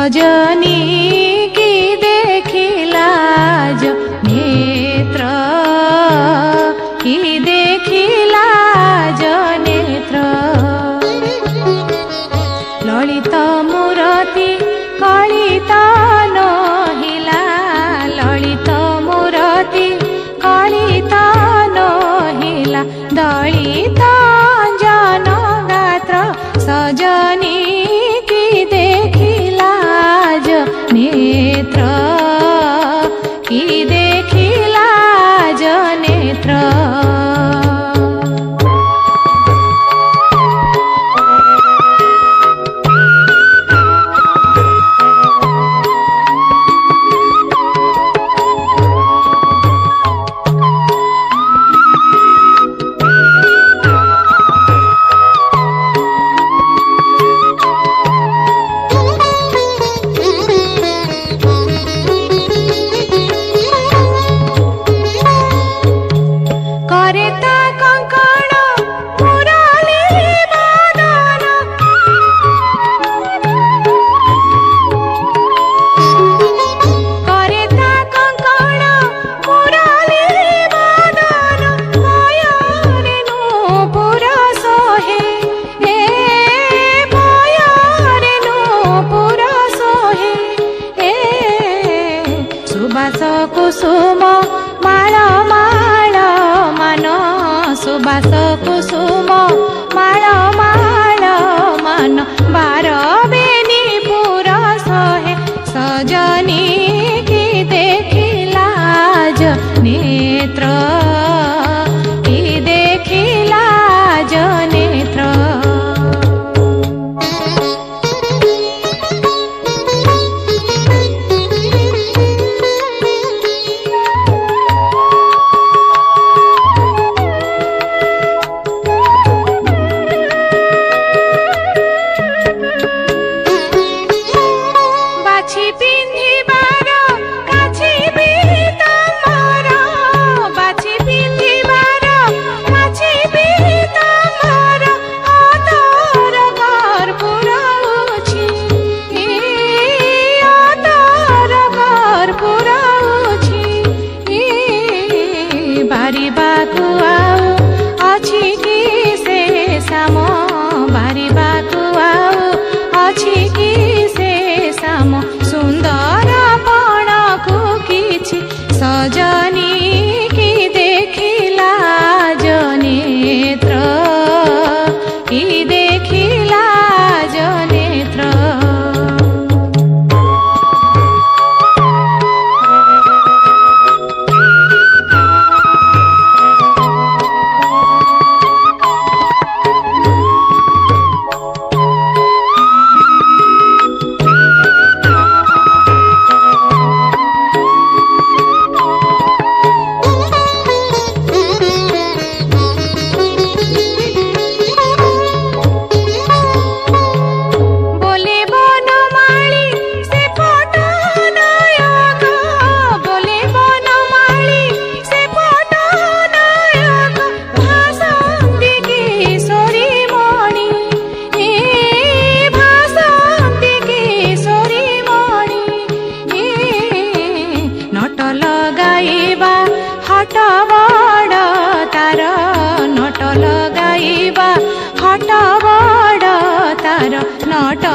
सजनी की देखिला जो नेत्र की देखिला जो नेत्र ललित मूरति कलित नहिला ललित मूरति कलित नहिला दलित जनगात्र सजनी नेत्र की देखिला जो नेत्र सुबास कुसुम माळ माळ मान सुबास कुसुम माळ माळ मान बार बेनी पुर सहे सजनी की देखिला जो नेत्र की देखिला जो नेत्र बारिबाकु आउ अछि कि से साम बारिबाकु आउ अछि कि से साम सुंदर पणकु किछि सजनी की देखिला जो नेत्र की देखिला जो नेत्र हट बड़ तार नट लगाइबा हट बड़ तार नट